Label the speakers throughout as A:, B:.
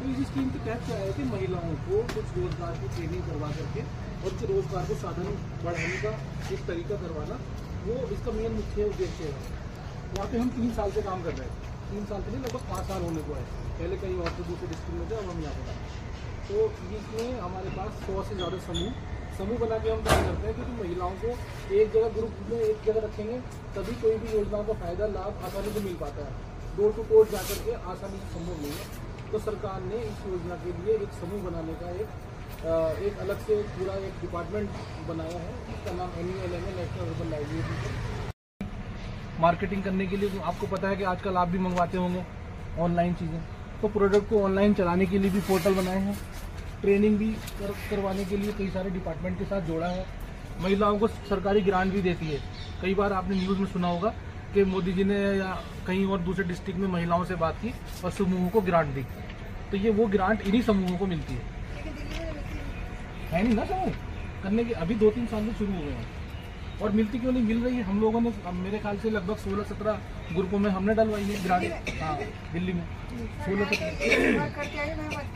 A: तो इस स्कीम के तहत क्या है कि महिलाओं को कुछ रोजगार की ट्रेनिंग करवा करके और जो रोजगार को साधन बढ़ाने का एक तरीका करवाना, वो इसका मेन मुख्य उद्देश्य है। यहाँ पे हम 3 साल से काम कर रहे हैं, 3 साल से नहीं लगभग 5 साल होने को है। पहले कहीं और से दूसरे डिस्ट्रिक्ट में थे, अब हम यहाँ पर आए। तो इसमें हमारे पास 100 से ज़्यादा समूह बना के हम काम करते हैं, क्योंकि महिलाओं को एक जगह ग्रुप में एक जगह रखेंगे तभी कोई भी योजनाओं का फायदा लाभ आसानी से मिल पाता है। डोर टू डोर जा करके आसानी से संभव नहीं है। तो सरकार ने इस योजना के लिए एक समूह बनाने का एक अलग से पूरा एक डिपार्टमेंट बनाया है, जिसका नाम NULM है, नेशनल अर्बन लाइवलीहुड। मार्केटिंग करने के लिए आपको पता है कि आजकल आप भी मंगवाते होंगे ऑनलाइन चीज़ें, तो प्रोडक्ट को ऑनलाइन चलाने के लिए भी पोर्टल बनाए हैं। ट्रेनिंग भी करवाने के लिए कई सारे डिपार्टमेंट के साथ जोड़ा है। महिलाओं को सरकारी ग्रांट भी देती है। कई बार आपने न्यूज़ में सुना होगा कि मोदी जी ने या कहीं और दूसरे डिस्ट्रिक्ट में महिलाओं से बात की और समूहों को ग्रांट दी। तो ये वो ग्रांट इन्हीं समूहों को मिलती है नहीं ना समूह करने के। अभी 2-3 साल से शुरू हो गए हैं और मिलती क्यों नहीं मिल रही है। हम लोगों ने मेरे ख्याल से लगभग 16-17 ग्रुपों में हमने डलवाई है ग्रांट। हाँ, दिल्ली में 16-17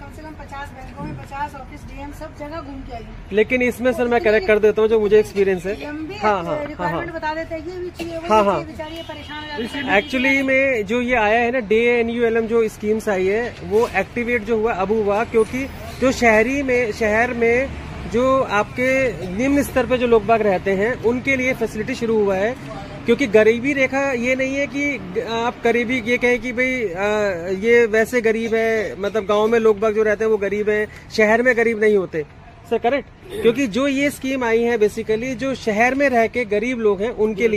B: कम से कम 50 बैंकों में 50 ऑफिस DM सब जगह घूम के आई।
C: लेकिन इसमें सर मैं करेक्ट कर देता हूँ, जो मुझे एक्सपीरियंस है।
B: रिक्वायरमेंट बता देते हैं कि बेचारी परेशान।
C: एक्चुअली में जो ये आया है ना DNULM जो स्कीम्स आई है, वो एक्टिवेट जो हुआ अब हुआ, क्योंकि जो शहर में जो आपके निम्न स्तर पे जो लोग बाग रहते हैं उनके लिए फैसिलिटी शुरू हुआ है। क्योंकि गरीबी रेखा ये नहीं है कि आप गरीबी ये कहें कि भाई ये वैसे गरीब है, मतलब गांव में लोग बाग जो रहते हैं वो गरीब हैं, शहर में गरीब नहीं होते सर, करेक्ट। क्योंकि जो ये स्कीम आई है बेसिकली जो शहर में रह के गरीब लोग हैं उनके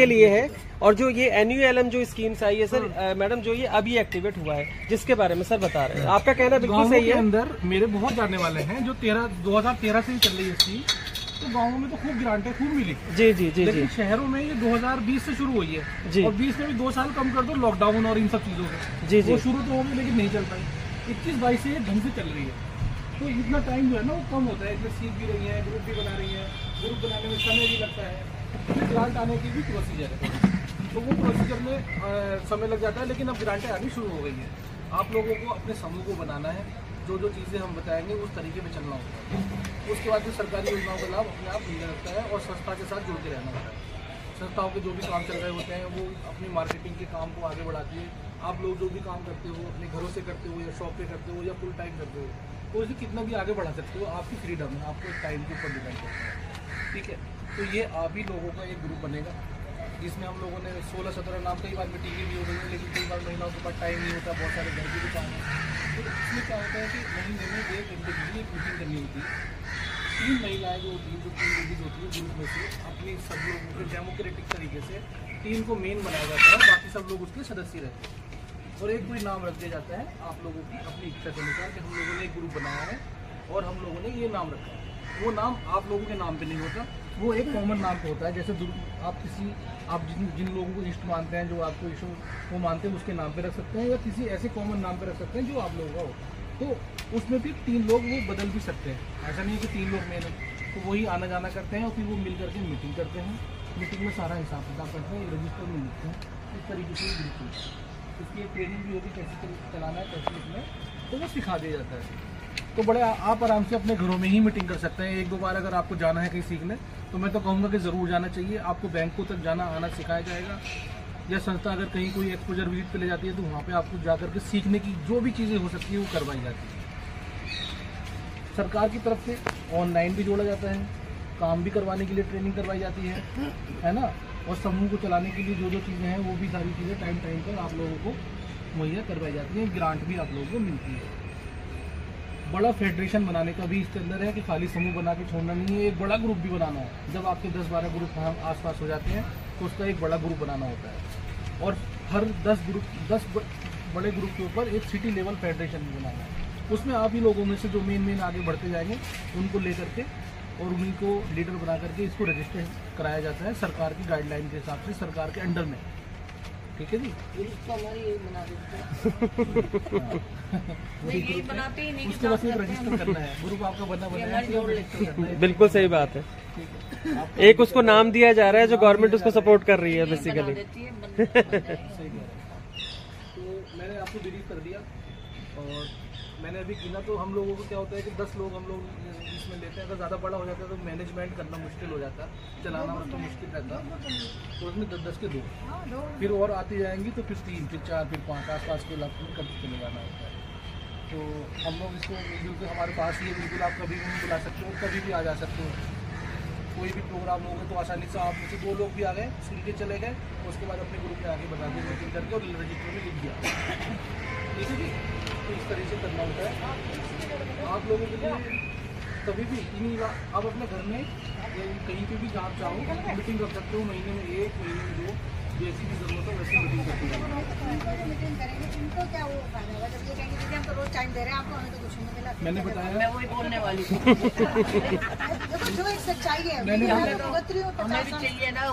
C: लिए है। और जो ये NULM जो स्कीम्स आई है सर मैडम, जो ये अभी एक्टिवेट हुआ है, जिसके बारे में सर बता रहे हैं, आपका कहना बिल्कुल सही है।
A: अंदर मेरे बहुत जानने वाले हैं जो 2013 से ही चल रही है स्कीम। तो गाँव में तो खूब ग्रांटें खूब मिली
C: जी।
A: लेकिन शहरों में ये 2020 से शुरू हुई है
C: जी।
A: और 20 में भी 2 साल कम कर दो लॉकडाउन और इन सब चीजों से वो शुरू तो होगी लेकिन नहीं चल पाई। 21-22 से ये ढंग से चल रही है। तो इतना टाइम जो है ना वो कम होता है। इसमें सीख भी रही है, ग्रुप भी बना रही है, ग्रुप बनाने में समय भी लगता है, फिर ग्रांट आने की भी प्रोसीजर है। तो वो प्रोसीजर में समय लग जाता है, लेकिन अब ग्रांटें आनी शुरू हो गई है। आप लोगों को अपने समूह को बनाना है, जो चीज़ें हम बताएंगे उस तरीके में चलना होता है। उसके बाद फिर सरकारी योजनाओं का लाभ अपने आप मिलने लगता है और संस्था के साथ जुड़ के रहना होता है। संस्थाओं के जो भी काम चल रहे होते हैं वो अपनी मार्केटिंग के काम को आगे बढ़ाती है। आप लोग जो भी काम करते हो अपने घरों से करते हो या शॉप पे करते हो या फुल टाइम करते हो, तो उसे कितना भी आगे बढ़ा सकते हो। आपकी फ्रीडम है, आपको टाइम के ऊपर डिपेंड करता है, ठीक है। तो ये आप ही लोगों का एक ग्रुप बनेगा, जिसमें हम लोगों ने 16-17 नाम, कई बार मीटिंगें भी हो गई है, लेकिन कई बार महिलाओं के पास टाइम नहीं होता, बहुत सारे घर के भी काम है। तो इसमें क्या होता है कि महीने में 1 घंटे के लिए मीटिंग करनी होती है। 3 महिलाएं जो होती हैं, जो 3 लेडीज होती है ग्रुप में से, अपनी सब लोगों को डेमोक्रेटिक तरीके से टीम को मेन बनाया जाता है, बाकी सब लोग उसके सदस्य रहते हैं। और एक कोई नाम रख दिया जाता है आप लोगों की अपनी इच्छा के अनुसार कि हम लोगों ने एक ग्रुप बनाया है और हम लोगों ने ये नाम रखा है। वो नाम आप लोगों के नाम पे नहीं होता, वो एक कॉमन नाम पे होता है। जैसे आप जिन लोगों को इष्ट मानते हैं, जो आपको इष्ट वो मानते हैं, उसके नाम पे रख सकते हैं, या किसी ऐसे कॉमन नाम पे रख सकते हैं जो आप लोगों का हो। तो उसमें फिर 3 लोग वो बदल भी सकते हैं। ऐसा नहीं है कि 3 लोग मेन है, तो वही आना जाना करते हैं और फिर वो मिल करके मीटिंग करते हैं। मीटिंग में सारा हिसाब किताब करते हैं, रजिस्टर में लिखते हैं। इस तरीके से बिल्कुल इसकी ट्रेनिंग भी होगी, कैसे चलाना है, कैसे लिखना है, तो वो सिखा दिया जाता है। तो बड़े आप आराम से अपने घरों में ही मीटिंग कर सकते हैं। 1-2 बार अगर आपको जाना है कहीं सीखने, तो मैं तो कहूँगा कि ज़रूर जाना चाहिए। आपको बैंकों तक जाना आना सिखाया जाएगा, या संस्था अगर कहीं कोई एक्सपोजर विजिट पे ले जाती है तो वहाँ पे आपको जाकर के सीखने की जो भी चीज़ें हो सकती है वो करवाई जाती है। सरकार की तरफ से ऑनलाइन भी जोड़ा जाता है, काम भी करवाने के लिए ट्रेनिंग करवाई जाती है ना। और समूह को चलाने के लिए जो चीज़ें हैं वो भी सारी चीज़ें टाइम पर आप लोगों को मुहैया करवाई जाती हैं। ग्रांट भी आप लोगों को मिलती है। बड़ा फेडरेशन बनाने का भी इसके अंदर है कि खाली समूह बना के छोड़ना नहीं है, एक बड़ा ग्रुप भी बनाना है। जब आपके 10-12 ग्रुप आसपास हो जाते हैं तो उसका एक बड़ा ग्रुप बनाना होता है, और हर 10 बड़े ग्रुप के ऊपर एक सिटी लेवल फेडरेशन भी बनाना है। उसमें आप ही लोगों में से जो मेन आगे बढ़ते जाएंगे उनको लेकर के और उन्हीं को लीडर बना करके इसको रजिस्टर कराया जाता है सरकार की गाइडलाइन के हिसाब से, सरकार के अंडर में। ठीक है जी, उसके बस एक रजिस्टर करना है, ग्रुप आपका बना है।
C: बिल्कुल सही बात है। एक उसको नाम दिया जा रहा है जो गवर्नमेंट उसको सपोर्ट कर रही है बेसिकली।
A: तो मैंने आपको ब्रीफ कर दिया और मैंने अभी गिना तो हम लोगों को क्या होता है कि 10 लोग हम लोग इसमें लेते हैं। अगर ज़्यादा बड़ा हो जाता है तो मैनेजमेंट करना मुश्किल हो जाता है, चलाना उसको मुश्किल रहता है। तो उसमें 10-10 के 2, फिर और आती जाएंगी तो फिर 3, फिर 4, फिर 5, आस-पास के इलाकों में कभी चले जाना होता है। तो हम लोग इसको बिल्कुल हमारे पास ही है, बिल्कुल आप कभी भी बुला सकते हो, कभी भी आ जा सकते हो। कोई भी प्रोग्राम होगा तो आसानी से आप मुझे 2 लोग भी आ गए, सुन के चले गए, उसके बाद अपने ग्रुप में आगे बता दें, मीटिंग करके और रजिस्टर में लिख दिया। ठीक है जी, तो इस तरीके से करना होता है। आप लोगों के लिए कभी भी आप अपने घर में कहीं पे भी आप चाहो मीटिंग कर सकते हो, महीने में 1, महीने में 2, जैसी भी जरूरत हो वैसी मीटिंग करते हैं।
B: मीटिंग करेंगे इनको क्या वो फायदा होगा जब ये कहेंगे दीदी हम तो रोज टाइम दे रहे हैं आपको, हमें तो कुछ नहीं मिला।
A: मैंने बताया,
D: मैं वही बोलने वाली थी।
B: देखो जो एक सच्चाई है
A: मैंने
D: हमें भी चाहिए ना,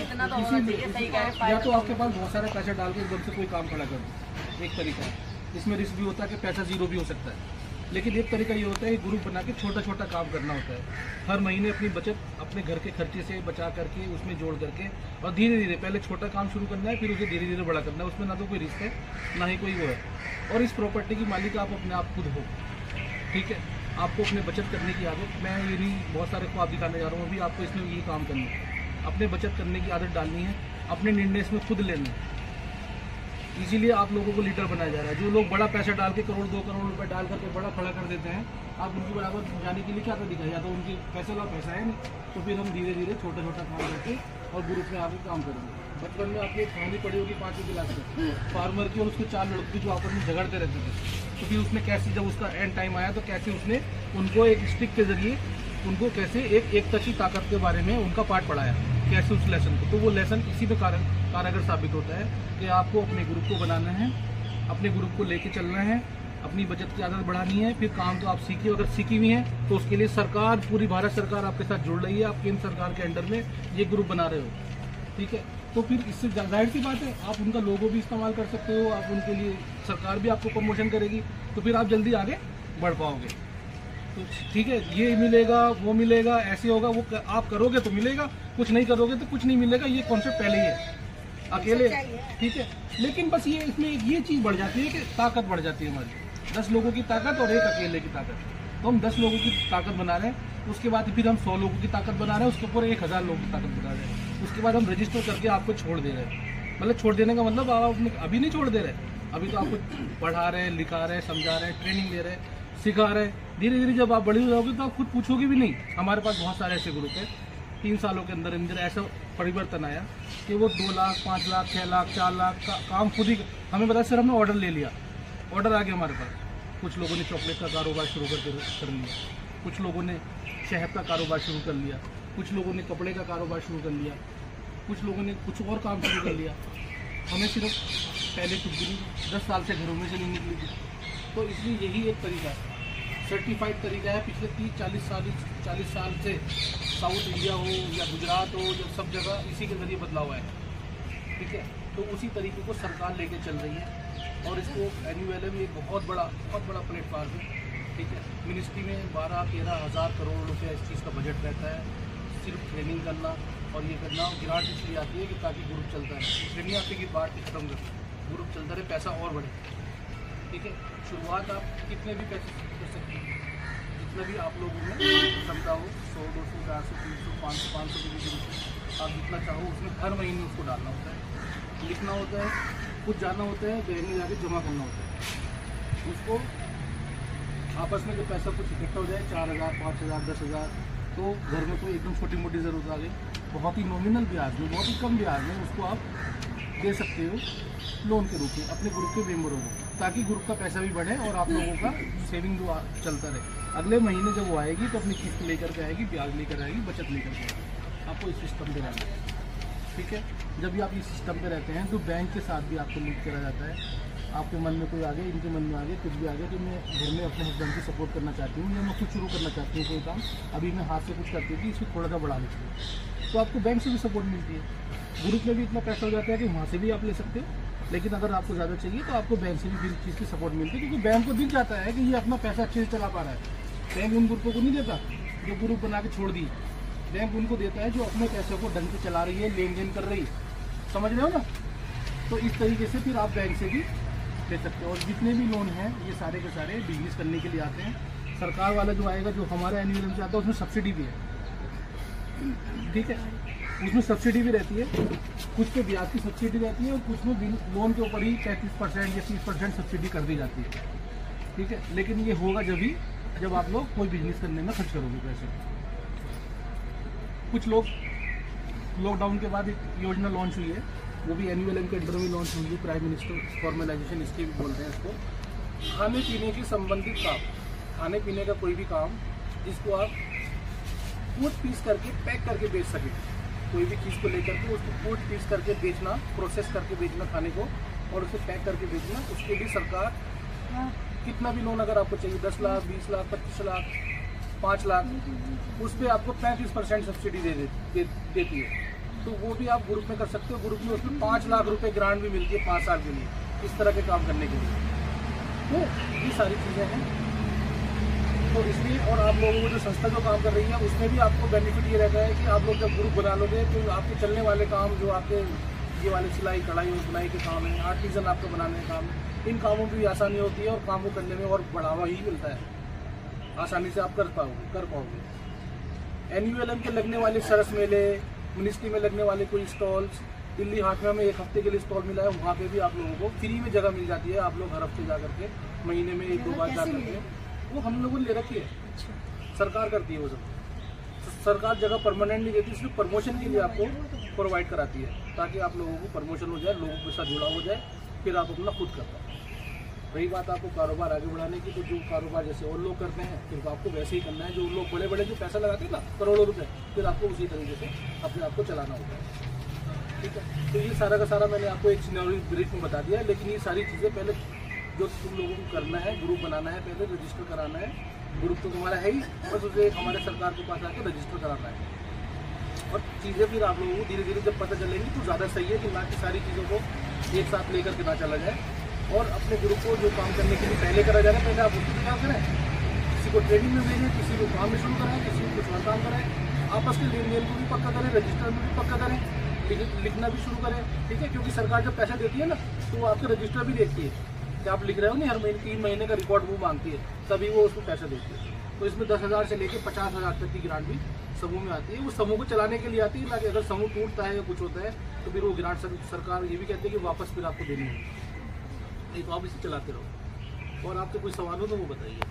D: इतना तो होना चाहिए। सही कह रहे हैं।
A: या तो आपके पास बहुत सारे पैसे डाल के एकदम से कोई काम खड़ा कर दो, एक तरीका है। इसमें रिस्क भी होता है कि पैसा जीरो भी हो सकता है, लेकिन एक तरीका ये होता है कि ग्रुप बना के छोटा छोटा काम करना होता है। हर महीने अपनी बचत अपने घर के खर्चे से बचा करके उसमें जोड़ करके और धीरे धीरे पहले छोटा काम शुरू करना है, फिर उसे धीरे धीरे बड़ा करना है। उसमें ना तो कोई रिस्क है ना ही कोई वो है। और इस प्रॉपर्टी की मालिक आप अपने आप खुद हो। ठीक है, आपको अपने बचत करने की आदत, मैं ये नहीं बहुत सारे को आप दिखाने जा रहा हूँ, अभी आपको इसमें ये काम करना है, अपने बचत करने की आदत डालनी है, अपने निर्णय इसमें खुद लेने हैं। इसीलिए आप लोगों को लीडर बनाया जा रहा है। जो लोग बड़ा पैसा डाल के 1 करोड़ 2 करोड़ रुपए डाल करके बड़ा खड़ा कर देते हैं, आप उनके बराबर जाने के लिए क्या कर दिखाया, या तो उनके पैसे ला पैसा है नहीं, तो फिर हम धीरे धीरे छोटा छोटा काम करके और ग्रुप में आके काम करेंगे। बचपन में आपकी एक कहानी पड़ी होगी 5वीं क्लास में, फार्मर की और उसके 4 लड़के जो आपस में झगड़ते रहते थे। तो फिर उसने कैसे, जब उसका एंड टाइम आया तो कैसे उसने उनको एक स्टिक के जरिए उनको कैसे एकता की ताकत के बारे में उनका पाठ पढ़ाया, कैसे उस लेसन को। तो वो लेसन इसी पे कारगर साबित होता है कि आपको अपने ग्रुप को बनाना है, अपने ग्रुप को लेके चलना है, अपनी बचत की आदत बढ़ानी है। फिर काम तो आप सीखिए, अगर सीखी हुई है तो उसके लिए सरकार, पूरी भारत सरकार आपके साथ जुड़ रही है, आप केंद्र सरकार के अंडर में ये ग्रुप बना रहे हो। ठीक है, तो फिर इससे जाहिर सी बात है आप उनका लोगो भी इस्तेमाल कर सकते हो, आप उनके लिए सरकार भी आपको प्रमोशन करेगी, तो फिर आप जल्दी आगे बढ़ पाओगे। तो ठीक है, ये मिलेगा वो मिलेगा ऐसे होगा, वो आप करोगे तो मिलेगा, कुछ नहीं करोगे तो कुछ नहीं मिलेगा। ये कॉन्सेप्ट पहले ही है अकेले। ठीक है, लेकिन बस ये इसमें ये चीज़ बढ़ जाती है कि ताकत बढ़ जाती है हमारी, 10 लोगों की ताकत और एक अकेले की ताकत। तो हम 10 लोगों की ताकत बना रहे हैं, उसके बाद फिर हम 100 लोगों की ताकत बना रहे हैं, उसके ऊपर 1000 लोगों की ताकत बना रहे हैं। उसके बाद हम रजिस्टर करके आपको छोड़ दे रहे हैं। मतलब छोड़ देने का मतलब आप अभी नहीं छोड़ दे रहे, अभी तो आपको पढ़ा रहे हैं, लिखा रहे हैं, समझा रहे हैं, ट्रेनिंग दे रहे हैं, सिखा रहे हैं। धीरे धीरे जब आप बड़ी हो जाओगे तो आप खुद पूछोगे भी नहीं। हमारे पास बहुत सारे ऐसे ग्रुप हैं, 3 सालों के अंदर अंदर ऐसा परिवर्तन आया कि वो 2 लाख 5 लाख 6 लाख 4 लाख का काम खुद ही हमें पता। सर हमने ऑर्डर ले लिया, ऑर्डर आ गया हमारे पास। कुछ लोगों ने चॉकलेट का कारोबार शुरू कर लिया, कुछ लोगों ने शहद का कारोबार शुरू कर लिया, कुछ लोगों ने कपड़े का कारोबार शुरू कर लिया, कुछ लोगों ने कुछ और काम शुरू कर लिया। हमें सिर्फ पहले कुछ दिन 10 साल से घरों में से नहीं निकली थी। तो इसलिए यही एक तरीका है, सर्टिफाइड तरीका है। पिछले 30-40 साल से साउथ इंडिया हो या गुजरात हो, जब सब जगह इसी के जरिए बदलाव आया है। ठीक है, तो उसी तरीके को सरकार लेके चल रही है और इसको NULM एक बहुत बड़ा प्लेटफॉर्म है। ठीक है, मिनिस्ट्री में 12-13 हज़ार करोड़ रुपये इस चीज़ का बजट रहता है, सिर्फ ट्रेनिंग करना और ये करना। ग्रांट इसलिए आती है कि ताकि ग्रुप चलता है, ट्रेनिंग आती है कि बात खत्म कर, ग्रुप चलता रहे, पैसा और बढ़े। ठीक है, शुरुआत आप कितने भी पैसे कर सकते हैं, जितना भी आप लोगों में क्षमता हो, 100, 200, 400, 300, 500, 500 रुपये आप जितना चाहो उसमें हर महीने उसको डालना होता है, लिखना होता है, कुछ जाना होता है, बैंक में जाके जमा करना होता है। उसको आपस में जब पैसा कुछ इकट्ठा हो जाए 4000, 5000, 10,000, तो घर में कोई एकदम छोटी मोटी ज़रूरत आ गई, बहुत ही नॉमिनल ब्याज में, बहुत ही कम ब्याज में उसको आप दे सकते हो लोन के रूप में अपने ग्रुप के मेम्बरों को, ताकि ग्रुप का पैसा भी बढ़े और आप लोगों का सेविंग जो चलता रहे। अगले महीने जब वो आएगी तो अपनी किस्त लेकर के आएगी, ब्याज लेकर आएगी, बचत लेकर के आएगी। आपको इस सिस्टम पे रहना है। ठीक है, जब भी आप इस सिस्टम पे रहते हैं तो बैंक के साथ भी आपको लिंक करा जाता है। आपके मन में कोई आ गया, इनके मन में आ गया, कुछ भी आ गया कि मैं घर में अपने हस्बैंड की सपोर्ट करना चाहती हूँ या मैं कुछ शुरू करना चाहती हूँ कोई काम, अभी मैं हाथ से कुछ करती थी, इसको थोड़ा सा बढ़ा लेती हूँ, तो आपको बैंक से भी सपोर्ट मिलती है। ग्रुप में भी इतना पैसा हो जाता है कि वहाँ से भी आप ले सकते हो, लेकिन अगर आपको ज़्यादा चाहिए तो आपको बैंक से भी फिर चीज़ की सपोर्ट मिलती है, क्योंकि बैंक को दिख जाता है कि ये अपना पैसा अच्छे से चला पा रहा है। बैंक उन ग्रुपों को नहीं देता जो ग्रुप बना के छोड़ दी, बैंक उनको देता है जो अपने पैसे को ढंग से चला रही है, लेन देन कर रही है। समझ रहे हो ना? तो इस तरीके से फिर आप बैंक से भी ले सकते हैं। और जितने भी लोन हैं ये सारे के सारे बिजनेस करने के लिए आते हैं। सरकार वाला जो आएगा, जो हमारा एनयूएलएम से आता है, उसमें सब्सिडी भी है, ठीक है, उसमें सब्सिडी भी रहती है, कुछ पे ब्याज की सब्सिडी रहती है और कुछ में लोन के ऊपर ही 35% या 30% सब्सिडी कर दी जाती है, ठीक है। लेकिन ये होगा जब आप लोग कोई बिजनेस करने में खर्च करोगे पैसे। कुछ लोग लॉकडाउन के बाद एक योजना लॉन्च हुई है, वो भी एनयूएलएम के अंडर में लॉन्च हुई है, प्राइम मिनिस्टर फॉर्मलाइजेशन स्कीम बोलते हैं इसको। खाने पीने की संबंधित काम, खाने पीने का कोई भी काम जिसको आप फूड पीस करके पैक करके बेच सके, कोई भी चीज़ को लेकर के उसको फूड पीस करके बेचना, प्रोसेस करके बेचना खाने को, और उसे पैक करके बेचना, उसके लिए सरकार कितना भी लोन अगर आपको चाहिए, 10 लाख, 20 लाख, 25 लाख, 5 लाख, उस पर आपको 35% सब्सिडी देती है। तो वो भी आप ग्रुप में कर सकते हो। ग्रुप में उसमें 5 लाख रुपए ग्रांट भी मिलती है 5 साल के लिए, इस तरह के काम करने के लिए। तो ये सारी चीज़ें हैं, तो इसलिए। और आप लोगों को जो संस्था जो काम कर रही है उसमें भी आपको बेनिफिट ये रहता है कि आप लोग जब ग्रुप बना लोगे तो आपके चलने वाले काम, जो आपके ये वाले सिलाई कढ़ाई और बुनाई के काम है, आर्टिजन आपको बनाने का काम है, इन कामों में भी आसानी होती है और काम को करने में और बढ़ावा ही मिलता है, आसानी से आप कर पाओगे। एनयूएलएम के लगने वाले सरस मेले, मिनिस्ट्री में लगने वाले कोई स्टॉल्स, दिल्ली हाटमें में 1 हफ्ते के लिए स्टॉल मिला है, वहाँ पे भी आप लोगों को फ्री में जगह मिल जाती है। आप लोग हर हफ्ते जा करके, महीने में 1-2 बार जा करके, वो हम लोगों ने ले रखी है, सरकार करती है वो सब। सरकार जगह परमानेंट नहीं देती, इसलिए प्रमोशन के लिए आपको प्रोवाइड कराती है, ताकि आप लोगों को प्रमोशन हो जाए, लोगों के साथ जुड़ा हो जाए, फिर आप अपना खुद कर पाओ। रही बात आपको कारोबार आगे बढ़ाने की, तो जो कारोबार जैसे और लोग करते हैं फिर आपको वैसे ही करना है। जो लोग बड़े बड़े जो पैसा लगाते हैं ना, करोड़ों रुपए, फिर आपको उसी तरीके से अपने आप को चलाना होता है, ठीक है। तो ये सारा का सारा मैंने आपको एक सिनेरियो ब्रीफ में बता दिया है। लेकिन ये सारी चीज़ें पहले जो तुम लोगों को करना है, ग्रुप बनाना है, पहले रजिस्टर कराना है। ग्रुप तो तुम्हारा है ही, बस उसे हमारे सरकार के पास आकर रजिस्टर कराना है। और चीज़ें फिर आप लोगों को धीरे धीरे जब पता चलेंगी तो ज़्यादा सही है कि ना कि सारी चीज़ों को एक साथ लेकर के ना चला जाए। और अपने ग्रुप को जो काम करने के लिए पहले करा जा रहा है, पहले आप उसको क्या करें, किसी को ट्रेनिंग में भेजें, किसी को काम में शुरू कराएं, किसी को कुछ और काम कराएं, आपस के लेन देन को भी पक्का करें, रजिस्टर में भी पक्का करें, लिखना भी शुरू करें, ठीक है। क्योंकि सरकार जब पैसा देती है ना, तो वो आपके रजिस्टर भी देखती है कि आप लिख रहे हो नहीं, हर महीने 3 महीने का रिकॉर्ड वो मांगती है, तभी वो उसको पैसा देती है। तो इसमें 10,000 से लेकर 50,000 तक की ग्रांट भी समूह में आती है। वो समूह को चलाने के लिए आती है, ना कि अगर समूह टूटता है या कुछ होता है तो फिर वो ग्रांट सरकार ये भी कहती है कि वापस फिर आपको देनी होगी, नहीं तो आप इसे चलाते रहो। और आपके कोई सवाल हो तो वो बताइए।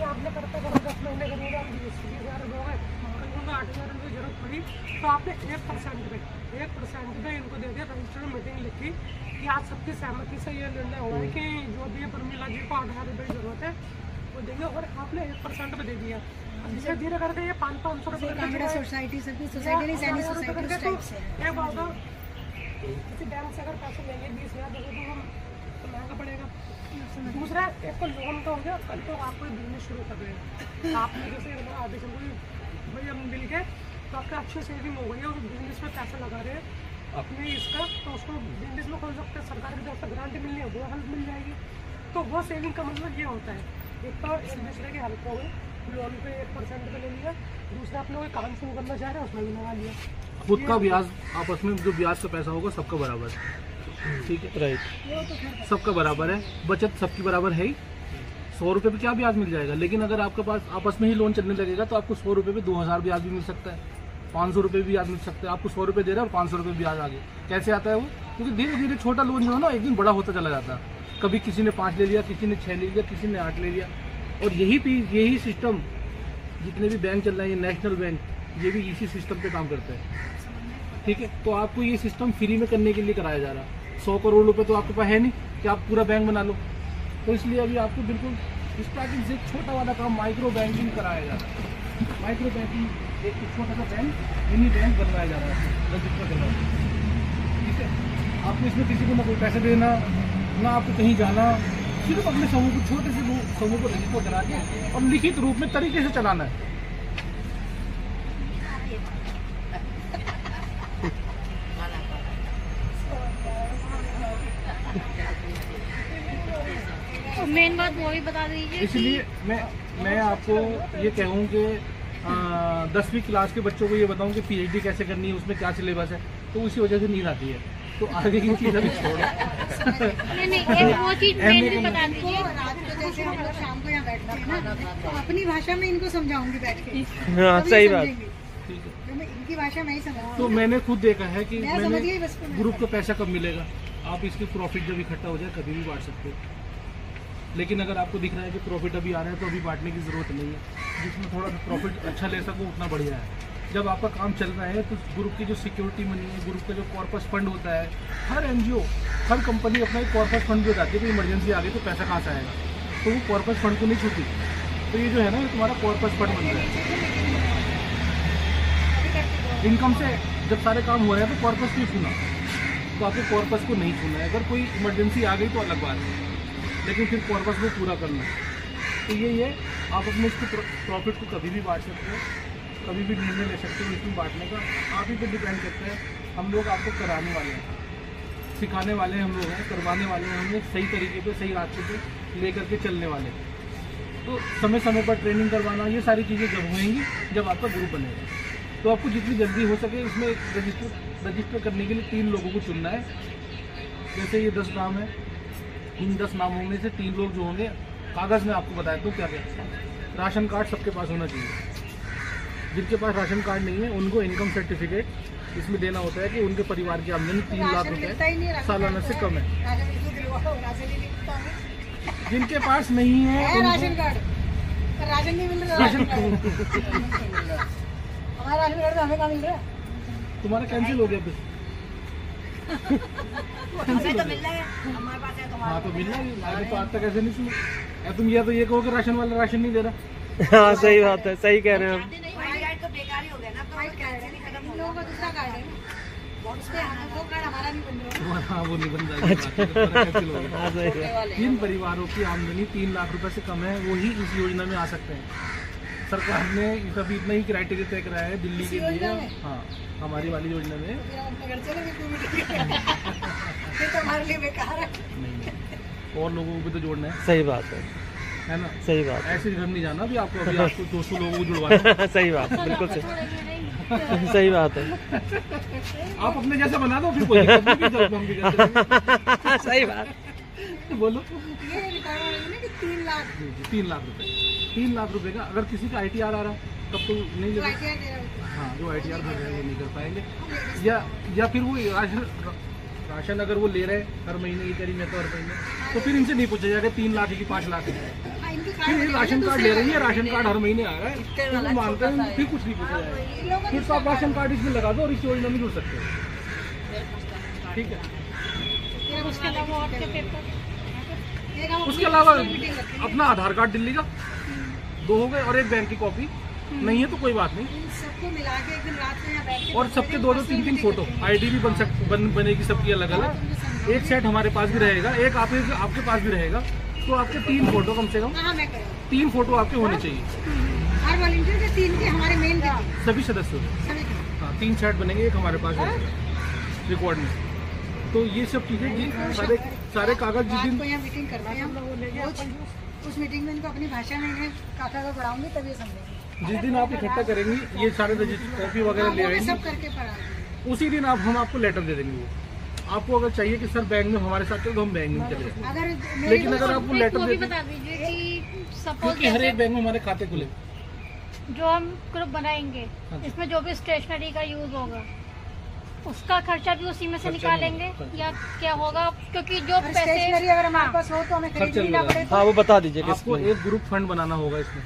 B: आपने करते 10 महीने करेंगे, 20,000 दोगे, 8,000 की जरूरत पड़ी तो आपने 1% पे इनको दे दिया। रजिस्टर में मीटिंग लिखी कि आज सबकी सहमति से ये निर्णय हुआ है कि जो भी प्रमिला जी को 8,000 रुपये की जरूरत है वो देंगे, और आपने 1% पे दे दिया। धीरे धीरे करके ये 500 रुपये
E: सोसाइटी
B: एक बात, किसी बैंक से अगर पैसे लेंगे 20,000 तो महंगा पड़ेगा। दूसरा, एक तो लोन का हो गया, कल तो आप कोई बिजनेस शुरू कर रहे हैं, आपने जैसे आधे से कोई भाई हम मिल गए तो आपका अच्छी सेविंग हो गई और बिजनेस में पैसा लगा रहे हैं अपने इसका, तो उसको बिजनेस में खोल सकते हैं। सरकार की तरफ से ग्रांट मिलनी है, वो हेल्प मिल जाएगी। तो वो सेविंग का मतलब ये होता है, एक तो एक दूसरे की हेल्प हो गई, लोन पे 1% पे ले लिया, दूसरा अपने कोई काम शुरू करना चाह रहे हैं उसमें भी लगा लिया।
A: खुद का ब्याज, आपस में जो ब्याज का पैसा होगा सबका बराबर है, ठीक है, राइट, सबका बराबर है, बचत सबकी बराबर है ही। 100 रुपये पे क्या ब्याज मिल जाएगा, लेकिन अगर आपके पास आपस में ही लोन चलने लगेगा तो आपको 100 रुपये पे 2,000 ब्याज भी मिल सकता है, 500 रुपये भी ब्याज मिल सकता है। आपको 100 रुपये दे रहे हैं और 500 रुपये ब्याज आगे कैसे आता है वो, क्योंकि धीरे धीरे छोटा लोन जो है ना एक दिन बड़ा होता चला जाता है। कभी किसी ने 5 ले लिया, किसी ने 6 ले लिया, किसी ने 8 ले लिया। और यही सिस्टम जितने भी बैंक चल रहे हैं, नेशनल बैंक, ये भी इसी सिस्टम पे काम करते हैं, ठीक है। तो आपको ये सिस्टम फ्री में करने के लिए कराया जा रहा है। 100 करोड़ रुपए तो आपके पास है नहीं कि आप पूरा बैंक बना लो, तो इसलिए अभी आपको बिल्कुल स्टार्टिंग से छोटा वाला काम माइक्रो बैंकिंग कराया जा रहा है। माइक्रो बैंकिंग एक छोटा सा बैंक, मिनी बैंक बनवाया जा रहा है, रजिस्टर करवाया, ठीक है। आपको इसमें किसी को ना कोई पैसे देना, ना आपको कहीं जाना, सिर्फ अपने समूह को, छोटे से समूह को रजिस्टर करा के और लिखित रूप में तरीके से चलाना है।
E: मेन बात वो भी बता दीजिए।
A: इसलिए मैं आपको ये कहूँ कि 10वीं क्लास के बच्चों को ये बताऊँ कि PhD कैसे करनी है, उसमें क्या सिलेबस है। तो उसी वजह से नींद आती है। तो आगे की चीज़ अभी छोड़ो।
E: नहीं एक वो चीज मेन भी बता दीजिए।
B: रात को जैसे हम लोग शाम को यहाँ बैठते हैं ना, तो अपनी भाषा में इनको समझाऊंगी बैठ के।
C: हाँ सही बात।
A: ठीक है,
B: तो मैं इनकी भाषा में ही समझाऊंगी।
A: तो मैंने खुद देखा है कि
B: मैं समझ गई बस।
A: ग्रुप को पैसा कब मिलेगा, आप इसकी प्रॉफिट जब इकट्ठा हो जाए कभी भी बांट सकते हो। लेकिन अगर आपको दिख रहा है कि प्रॉफिट अभी आ रहा है तो अभी बांटने की ज़रूरत नहीं है। जिसमें थोड़ा प्रॉफिट अच्छा ले सको उतना बढ़िया है। जब आपका काम चल रहा है तो ग्रुप की जो सिक्योरिटी मनी है, ग्रुप का जो कॉर्पस फंड होता है, हर एनजीओ, हर कंपनी अपना एक कॉर्पस फंड जो जाती है, कोई इमरजेंसी आ गई तो पैसा कहाँ से आएगा, तो वो कॉर्पस फंड को नहीं छूती। तो ये जो है ना, ये तुम्हारा कॉर्पस फंड बन रहा है। इनकम से जब सारे काम हो रहे हैं तो कॉर्पस क्यों छूना, तो आपको कॉर्पस को नहीं छूना है। अगर कोई इमरजेंसी आ गई तो अलग बात है, लेकिन फिर कॉर्पस को पूरा करना है। तो यही है, आप अपने इसको प्रॉफिट को कभी भी बांट सकते हो, कभी भी निर्णय ले सकते हो इसमें बांटने का। आप ही पे डिपेंड करते हैं। हम लोग आपको कराने वाले हैं, सिखाने वाले हम लोग हैं, करवाने वाले हैं, हम लोग सही तरीके पे, सही रास्ते पे ले करके चलने वाले हैं। तो समय समय पर ट्रेनिंग करवाना, ये सारी चीज़ें जब होएंगी जब आपका ग्रुप बनेगा। तो आपको जितनी जल्दी हो सके इसमें रजिस्टर करने के लिए 3 लोगों को चुनना है। जैसे ये 10 नाम है, इन 10 नामों में से 3 लोग जो होंगे, कागज़ में आपको बताया तो क्या क्या, राशन कार्ड सबके पास होना चाहिए। जिनके पास राशन कार्ड नहीं है उनको इनकम सर्टिफिकेट इसमें देना होता है कि उनके परिवार की आमदनी 3 लाख रुपए सालाना से कम है। जिनके पास नहीं है
B: राशन कार्ड, राशन नहीं मिल रहा, हमारा राशन कार्ड हमें कहाँ मिल रहा है?
A: तुम्हारा कैंसिल हो गया फिर।
D: हमें तो मिल रहा है, हमारे पास है, तुम्हारे
A: हाँ तो मिल रहा है, आगे तो आज तक ऐसे नहीं सुना। तुम या तो ये कहो कि राशन वाला राशन नहीं दे रहा।
C: हाँ सही बात है, सही कह रहे हैं आप।
D: तो बेकार ही हो गया ना, तो
B: इन लोगों का दूसरा कार्ड है, वो कार्ड हमारा नहीं बन रहा।
A: हाँ वो नहीं बन रहा।
C: हाँ सही बात।
A: 3 परिवारों की आमदनी 3 लाख रुपए से कम है, वो ही इस योजना में आ सकते हैं। सरकार ने अभी इतना ही क्राइटेरिया तय कराया है दिल्ली के लिए। हाँ हमारी वाली योजना में
B: फिर तो हमारे लिए बेकार है।
A: नहीं, और लोगों को भी तो जोड़ना
C: सही बात
A: है ना।
C: सही बात है।
A: ऐसे घर नहीं जाना अभी आपको, अभी आपको 200 लोगों को जुड़वाना।
C: सही बात है, बिल्कुल सही, सही बात है।
A: आप अपने जैसा बना दो, फिर कोई दिक्कत नहीं, फिर हम भी कर देंगे।
C: सही बात।
A: बोलो।
B: ये रिकॉर्ड है ना कि 3 लाख,
A: 3 लाख रुपए, 3 लाख रुपए का। अगर किसी का ITR आ रहा तब तो नहीं
B: तो
A: लगेगा।
B: ITR दे रहा हूँ।
A: हाँ जो ITR भर रहे हैं वो नहीं कर पाएंगे। या फिर वो राशन अगर वो ले रहे हैं हर महीने की तरी में, तो हर महीने तो फिर इनसे नहीं पूछा जाएगा 3 लाख की 5 लाख है। फिर ये राशन कार्ड ले रही है, राशन कार्ड हर महीने आ रहा है, तो वो मानते हैं, फिर कुछ नहीं पूछा जाएगा। फिर तो आप राशन कार्ड इसमें लगा दो और इस योजना में जुड़ सकते हो। ठीक है।
E: उसके अलावा और क्या पेपर?
A: उसके अलावा अपना आधार कार्ड दिल्ली का 2 हो गए और एक बैंक की कॉपी, नहीं है तो कोई बात नहीं।
B: सबको मिला के एक दिन रात में यहाँ बैठ के,
A: और सबके 2-2, 3-3 फोटो, ID भी बनेगी सबकी अलग अलग। एक सेट हमारे पास भी रहेगा, एक आपके पास भी रहेगा, तो आपके 3 फोटो कम से कम, 3 फोटो आपके होने चाहिए।
B: हर वॉलंटियर के 3 के हमारे मेन
A: सभी सदस्यों
B: सभी के।
A: हाँ 3 सेट बनेंगे, एक हमारे पास रिकॉर्ड में। तो ये सब चीजें सारे कागज जिस दिन
B: को यहाँ मीटिंग करते हैं, उस मीटिंग में इनको अपनी भाषा में इन्हें काका को पढ़ाऊंगी तभी समझेंगे।
A: जिस दिन आप इकट्ठा करेंगी ये सारे कॉपी वगैरह ले आएंगे,
B: सब करके पढ़ा
A: उसी दिन हम आपको लेटर दे देंगे। वो आपको अगर चाहिए कि सर बैंक में हमारे साथ चलो तो हम बैंक में चले जाएंगे।
B: अगर
A: लेकिन अगर आपको लेटर
E: वो
A: दे
E: भी
A: दें,
E: बता दीजिए कि सपोज
A: क्योंकि हर एक बैंक में हमारे खाते खुले,
E: जो हम ग्रुप बनाएंगे इसमें जो भी स्टेशनरी का यूज होगा उसका खर्चा भी उसी में से निकालेंगे या क्या होगा? क्योंकि जो पैसे
B: स्टेशनरी अगर हमारे पास हो तो हमें खरीदनी ना पड़े।
C: हाँ वो बता दीजिए।
A: आपको एक ग्रुप फंड बनाना होगा। इसमें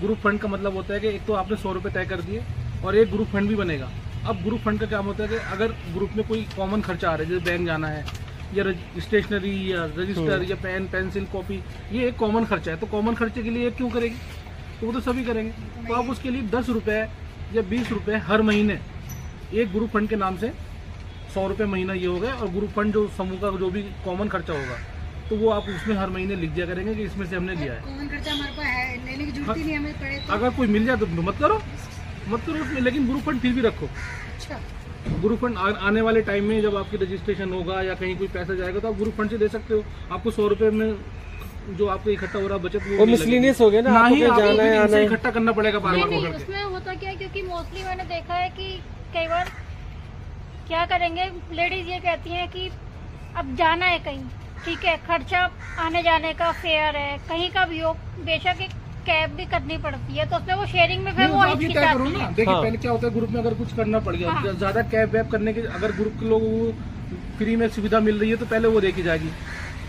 A: ग्रुप फंड का मतलब होता है कि एक तो आपने 100 रुपये तय कर दिए और एक ग्रुप फंड भी बनेगा। अब ग्रुप फंड का क्या होता है कि अगर ग्रुप में कोई कॉमन खर्चा आ रहा है, जैसे बैंक जाना है या स्टेशनरी या रजिस्टर या पेन पेंसिल कॉपी, ये एक कॉमन खर्चा है, तो कॉमन खर्चे के लिए एक क्यों करेगी, तो वो तो सभी करेंगे। तो आप उसके लिए 10 रुपये या 20 रुपये हर महीने एक ग्रुप फंड के नाम से 100 रुपये महीना ये हो गया, और ग्रुप फंड जो समूह का जो भी कॉमन खर्चा होगा तो वो आप उसमें हर महीने लिख दिया करेंगे कि इसमें से हमने लिया है।
B: कॉमन खर्चा हमारे पास है, लेने की जरूरत ही नहीं हमें पड़े तो।
A: अगर कोई मिल जाए तो मत करो उसमें, लेकिन ग्रुप फंड फिर भी रखो।
B: अच्छा,
A: ग्रुप फंड आने वाले टाइम में जब आपकी रजिस्ट्रेशन होगा या कहीं कोई पैसा जाएगा तो आप ग्रुप फंड से दे सकते हो। आपको 100 रुपये में जो आपको इकट्ठा हो रहा बचत वो
C: मिसलिनियस हो गया ना,
A: ही
C: आपको जाना है आना है,
A: इकट्ठा करना पड़ेगा बार बार।
E: उसमें होता क्या है, क्योंकि मोस्टली मैंने देखा है कि कई बार क्या करेंगे, लेडीज ये कहती हैं कि अब जाना है कहीं, ठीक है, खर्चा आने जाने का, फेयर है, कहीं का भी हो, बेशक एक कैब भी करनी पड़ती है, तो उसमें वो शेयरिंग में फिर वो
A: आप ये तय करो ना। देखिए
C: हाँ।
A: पहले क्या होता है, ग्रुप में अगर कुछ करना पड़ गया,
E: हाँ।
A: ज्यादा कैब वैब करने के, अगर ग्रुप के लोगों को फ्री में सुविधा मिल रही है तो पहले वो देखी जाएगी,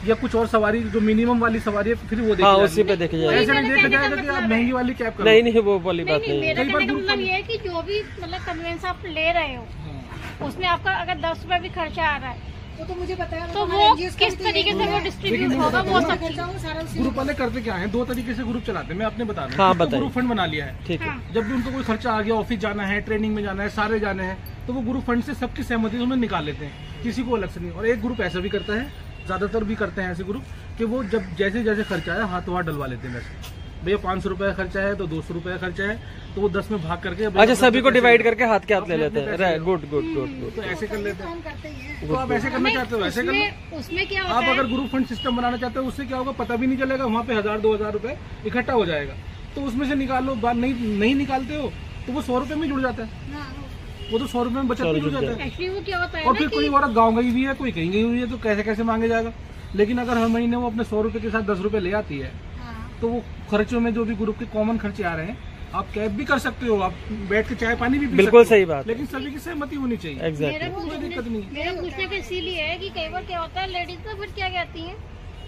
A: या कुछ और सवारी जो मिनिमम वाली सवारी है फिर वो देखी
C: हाँ,
A: जाएगी।
C: उसी पे देखी जाएगी।
A: ऐसा नहीं देखा जाएगा कि आप महंगी वाली कैब करो।
C: नहीं नहीं, वो वाली बात
E: नहीं,
C: नहीं है।
E: मेरा
A: कई बार
E: कहने का
A: ग्रुप
E: मतलब
A: में-
E: ये है कि जो भी मतलब कन्वेंस आप ले रहे हो,
A: हाँ।
E: उसमें आपका अगर 10 रुपए भी खर्चा आ रहा है,
B: वो तो मुझे पता है,
E: तो
B: हमारे
E: वो
B: NGOs का
E: किस
B: भी तो
E: तरीके
B: यही
E: से वो
B: है।
E: डिस्ट्रीब्यूट
A: लेकिन
E: होगा, वो सब
B: खर्चा वो सारा उसी
A: ग्रुप वाले करते क्या है, दो तरीके से ग्रुप चलाते हैं, मैं अपने बता रहा
C: हाँ,
A: हूँ।
C: बताइए।
A: ग्रुप फंड बना लिया है,
C: ठीक है।
E: हाँ।
A: जब भी उनको कोई खर्चा आ गया, ऑफिस जाना है, ट्रेनिंग में जाना है, सारे जाने हैं, तो वो ग्रुप फंड से सबकी सहमति से उन्हें निकाल लेते हैं, किसी को अलग से नहीं। और एक ग्रुप ऐसा भी करता है, ज्यादातर भी करते हैं ऐसे ग्रुप, कि वो जब जैसे जैसे खर्चा है हाथ हाथ डलवा लेते हैं। वैसे भैया 500 रुपए का खर्चा है तो 200 रुपए का खर्चा है, तो वो 10 में भाग करके
C: अच्छा, सभी को डिवाइड करके हाथ के हाथ ले
A: अपने
C: लेते
A: पैसे
C: हैं।
A: लो।
C: Good good good good.
A: तो ऐसे कर लेते हैं।
B: काम करते ही हैं।
A: तो आप ऐसे करना चाहते हो ऐसे कर लो।
E: उसमें क्या होता
A: आप
E: है,
A: अगर ग्रुप फंड सिस्टम बनाना चाहते हो, उससे क्या होगा पता भी नहीं चलेगा, वहाँ पे 1000-2000 रुपए इकट्ठा हो जाएगा, तो उसमें से निकाल लो। बात नहीं निकालते हो तो वो 100 रुपए में जुड़ जाता है,
B: हाँ,
A: वो तो 100 रुपए में बचत में जुड़ जाता है।
E: एक्चुअली वो क्या होता है
A: और
E: ना
A: फिर
E: कि
A: कोई औरत गाँव गई हुई है, कोई कहीं गई हुई है, तो कैसे कैसे मांगे जाएगा। लेकिन अगर हर महीने वो अपने 100 रुपए के साथ 10 रुपए ले आती है,
B: हाँ।
A: तो वो खर्चों में जो भी ग्रुप के कॉमन खर्चे आ रहे हैं, आप कैब भी कर सकते हो, आप बैठ के चाय पानी भी पी
C: बिल्कुल
A: सकते हो।
C: सही बात है।
A: लेकिन सभी की सहमति होनी चाहिए।
C: एग्जैक्टली।
A: कोई दिक्कत नहीं है।
E: मेरा पूछने का इसीलिए है कि कई बार क्या होता है, लेडीज तो फिर क्या कहती हैं,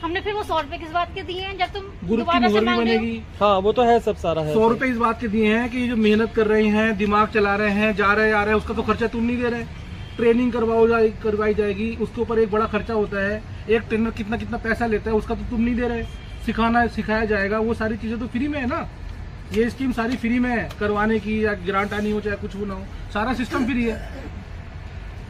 E: हमने फिर वो 100 रुपए किस बात के दिए हैं, जब तुम
A: ग्रुप की
E: दोबारा से
A: मोहर भी
E: मांग रहे हो।
A: बनेगी।
C: हाँ, वो तो है, सब सारा है।
A: 100 रुपए इस बात के दिए हैं कि जो मेहनत कर रहे हैं, दिमाग चला रहे हैं, जा रहे आ रहे हैं, उसका तो खर्चा तुम नहीं दे रहे। ट्रेनिंग करवाई जाएगी, उसके ऊपर एक बड़ा खर्चा होता है। एक ट्रेनर कितना कितना पैसा लेता है, उसका तो तुम नहीं दे रहे। सिखाया जाएगा, वो सारी चीजें तो फ्री में है ना। ये स्कीम सारी फ्री में है, करवाने की, या ग्रांट आनी हो चाहे कुछ भी ना हो, सारा सिस्टम फ्री है।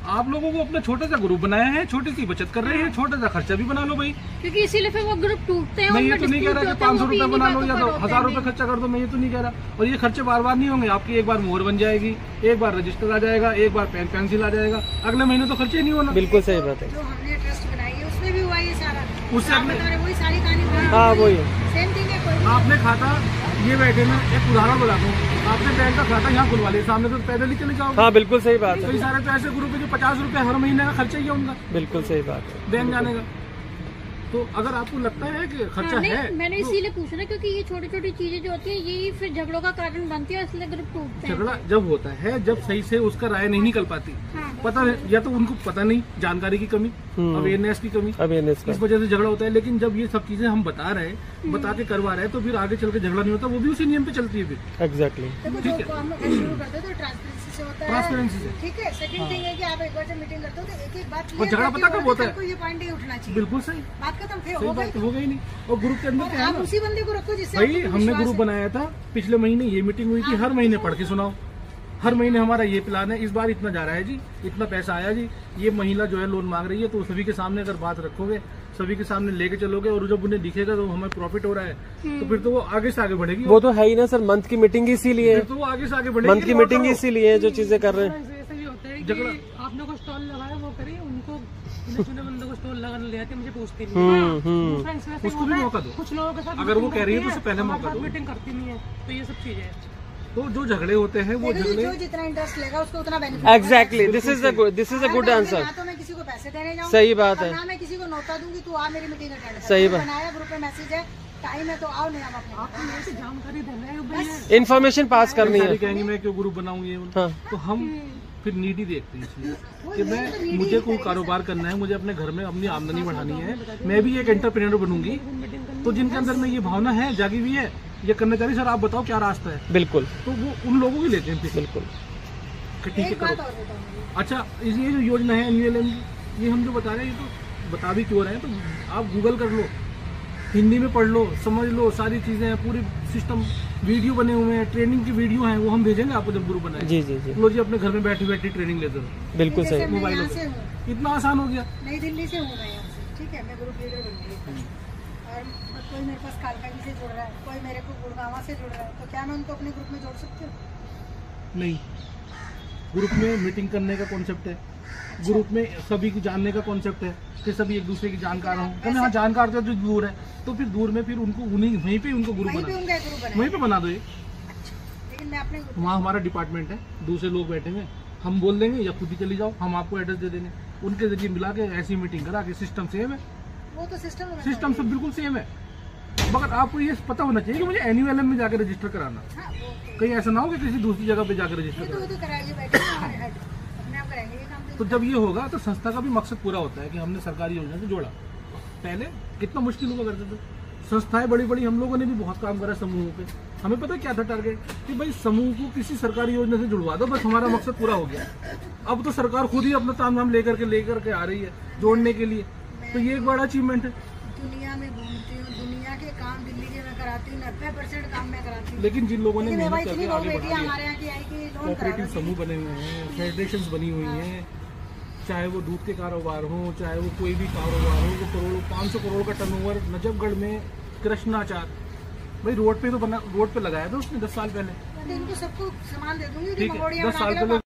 A: आप लोगों को अपना छोटा सा ग्रुप बनाया है, छोटी सी बचत कर रहे हैं, छोटा सा खर्चा भी बना लो भाई।
E: क्योंकि इसीलिए फिर वो ग्रुप टूटते हैं।
A: मैं ये
E: उनमें
A: तो नहीं कह रहा
E: dispute
A: कि
E: होते हैं,
A: 500
E: वो भी
A: रुपए
E: इन्हीं
A: बना लो
E: बातों
A: या
E: पर
A: तो
E: होते
A: 1000
E: हैं।
A: रुपए खर्चा कर दो, मैं ये तो नहीं कह रहा। और ये खर्चे बार बार नहीं होंगे, आपकी एक बार मोहर बन जाएगी, एक बार रजिस्टर आ जाएगा, एक बार पेन पेंसिल आ जाएगा, अगले महीने तो खर्चे ही नहीं होना।
C: बिल्कुल सही बात है।
B: जो हमने ट्रस्ट बनाई है उसमें भी हुआ ये सारा,
A: उससे
B: आप
A: अपने-
B: बता रहे वही सारी कहानी पूरी
C: हाँ,
B: हुई।
C: वही है।
B: सेम थिंग है। कोई
A: आपने खाता ये बैठे में, एक उदाहरण बताता हूँ, आपने बैंक का खाता यहाँ खुलवा लिया, सामने तो पैदल ही चले जाओगे।
C: हाँ, बिल्कुल सही बात है।
A: कई सारे तो ऐसे ग्रुप है जो 50 रुपए हर महीने का खर्चा ही है उनका
C: बिल्कुल सही बात है।
A: बैंक जाने का। तो अगर आपको लगता है कि खर्चा
E: हाँ, नहीं,
A: है,
E: मैंने
A: तो
E: इसीलिए पूछा ना, क्योंकि ये छोटी छोटी चीजें जो होती है यही फिर झगड़ों का कारण बनती है, इसलिए ग्रुप टूटते हैं।
A: झगड़ा जब होता है जब सही से उसका राय नहीं निकल पाती,
E: हाँ।
A: पता या तो उनको पता नहीं, जानकारी की कमी, अवेयरनेस की कमी,
C: अवेयरनेस
A: इस
C: का।
A: वजह से झगड़ा होता है। लेकिन जब ये सब चीजें हम बता रहे हैं, बता के करवा रहे हैं, तो फिर आगे चल के झगड़ा नहीं होता, वो भी उसी नियम पे चलती है फिर।
C: एग्जैक्टली।
B: देखो
A: ठीक
B: जो
A: है।
B: काम शुरू करते हो तो ट्रांसपेरेंसी से होता है।
A: ट्रांसपेरेंसी से।
B: ठीक है। सेकंड थिंग है कि आप एक बार जब मीटिंग करते हो तो एक बात
A: और झगड़ा पता कब होता है?
B: ये पॉइंट ही उठना चाहिए।
A: बिल्कुल सही,
B: बात खत्म, फिर
A: सही
B: हो
A: बात
B: गई।
A: हो गई नहीं। और ग्रुप के अंदर
B: और
A: क्या है
B: आप
A: ना
B: उसी बंदे को रखो जिससे
A: भाई,
B: आपको
A: हमने
B: विश्वास
A: ग्रुप
B: है।
A: बनाया था, पिछले महीने ये मीटिंग हुई थी, हर महीने पढ़ के सुनाओ, हर महीने हमारा ये प्लान है, इस बार इतना जा रहा है जी, इतना पैसा आया जी, ये महिला जो है लोन मांग रही है, तो सभी के सामने अगर बात रखोगे, सभी के सामने लेके चलोगे, और जब उन्हें दिखेगा तो हमें प्रॉफिट हो रहा है, तो फिर तो वो आगे से आगे बढ़ेगी।
C: वो तो है ही ना सर, मंथ की मीटिंग इसीलिए,
A: फिर तो वो आगे से आगे बढ़ेगी।
C: मंथ की मीटिंग इसीलिए है जो चीजें कर रहे हैं।
B: ऐसा भी होता है
A: झगड़ा-
B: कि आपने को स्टॉल लगाया, वो करिए, उनको चुने बंदे को स्टॉल लगा ले आते, मुझे पूछते नहीं। दूसरा इसमें से
A: उसको भी
B: होता है,
A: मौका दो।
B: कुछ लोगों के साथ
A: अगर वो
B: मीटिंग
A: कह रही है
B: करती
A: तो उसे पहले
B: हमारे
A: मौका
B: साथ
A: दो।
B: मीटिंग करती नहीं है, तो ये सब चीजें हैं।
A: तो जो झगड़े होते हैं वो
B: देखो जी,
A: झगड़े
B: जो जितना इंटरेस्ट लेगा उसको उतना benefit.
C: Exactly, this is a good answer.
B: ना तो मैं किसी को पैसे देने जाऊँ,
C: सही बात है।
B: ना मैं किसी को नौता दूंगी तू आ मेरी मीटिंग अटेंड कर।
C: सही बात।
B: बनाया ग्रुप में मैसेज है, टाइम है तो आओ, नहीं हम अपने आपको मेरे से जानकारी देना है बस।
C: इन्फॉर्मेशन पास करनी
A: सारी
C: है।
A: कहेंगे मैं क्यों ग्रुप बनाऊं ये
C: हाँ।
A: तो हम फिर नीडी देखते हैं इसलिए कि मैं मुझे कोई कारोबार करना है, मुझे अपने घर में अपनी आमदनी बढ़ानी है, मैं भी एक एंटरप्रेन्योर बनूंगी, तो जिनके अंदर में ये भावना है, जागी हुई है, ये करना चाहिए, सर आप बताओ क्या रास्ता है,
C: बिल्कुल
A: तो वो उन लोगों की लेते हैं फिर
C: बिल्कुल।
A: कि ठीक है
B: एक बात
A: करो।
B: और बताऊंगी,
A: अच्छा, ये जो योजना है NULM की, ये हम जो बता रहे हैं, ये तो बता भी क्यों रहे हैं, तो आप गूगल कर लो, हिंदी में पढ़ लो, समझ लो, सारी चीजें हैं, पूरी सिस्टम, वीडियो बने हुए हैं, ट्रेनिंग की वीडियो हैं, वो हम भेजेंगे आपको जब ग्रुप बनाए।
C: जी जी जी,
A: लो जी, अपने घर में बैठी बैठी ट्रेनिंग लेते हो,
C: बिल्कुल
B: जैसे
C: सही।
B: मैं
A: मोबाइल
B: यहाँ
A: पे।
B: से हूँ,
A: इतना आसान हो गया।
B: नई दिल्ली से हूँ मैं यहाँ से, ठीक है, मैं ग्रुप लीडर बन गई और कोई मेरे पास कालकाजी से जुड़ रहा है, कोई मेरे को गुड़गांव से जुड़ रहा है, तो क्या मैं उनको अपने ग्रुप में जोड़ सकती हूँ?
A: नहीं, ग्रुप में मीटिंग करने का कॉन्सेप्ट है, ग्रुप में सभी को जानने का कॉन्सेप्ट है कि सभी एक दूसरे की जानकार हों। तो हाँ, जानकार तो जो दूर है, तो फिर दूर में फिर उनको वहीं पे उनको ग्रुप
B: वहीं पे
A: बना,
B: उनका एक ग्रुप
A: वहीं
B: बना,
A: पे बना दो। ये
B: लेकिन मैं अपने ग्रुप
A: वहाँ हमारा डिपार्टमेंट है, दूसरे लोग बैठे हुए, हम बोल देंगे या खुद ही चली जाओ, हम आपको एड्रेस दे देंगे, उनके जरिए मिला के ऐसी मीटिंग करा के सिस्टम सेम है,
B: वो तो सिस्टम
A: सब बिल्कुल सेम है। मगर आपको ये पता होना चाहिए कि मुझे NULM में जाकर रजिस्टर कराना, कहीं ऐसा ना हो कि किसी दूसरी जगह पे जाकर रजिस्टर कराना। तो जब ये होगा तो संस्था का भी मकसद पूरा होता है कि हमने सरकारी योजना से जोड़ा। पहले कितना मुश्किल हुआ करते थे, संस्थाएं बड़ी बड़ी, हम लोगों ने भी बहुत काम करा समूहों पे। हमें पता क्या था टारगेट कि भाई समूह को किसी सरकारी योजना से जुड़वा दो, बस हमारा मकसद पूरा हो गया। अब तो सरकार खुद ही अपना ताम लेकर के आ रही है जोड़ने के लिए, तो ये एक बड़ा अचीवमेंट है।
B: दुनिया में घूमती हूँ, दुनिया के काम दिल्ली के मैं कराती हूँ, 90% काम मैं कराती हूँ।
A: लेकिन जिन लोगों ने मेहनत करके आगे
B: हमारे
A: बढ़ा
B: यहाँ की आई कि
A: कोऑपरेटिव समूह बने हुए हैं, फेडरेशन बनी हुई हैं, चाहे वो दूध के कारोबार हो, चाहे वो कोई भी कारोबार हो, वो करोड़ों 500 करोड़ का टर्नओवर नजफगढ़ में कृष्णाचार भाई रोड पे तो बना, रोड पे लगाया था उसने 10 साल पहले।
B: इनको सबको सामान दे दूंगी,
A: ठीक है, 10 साल पहले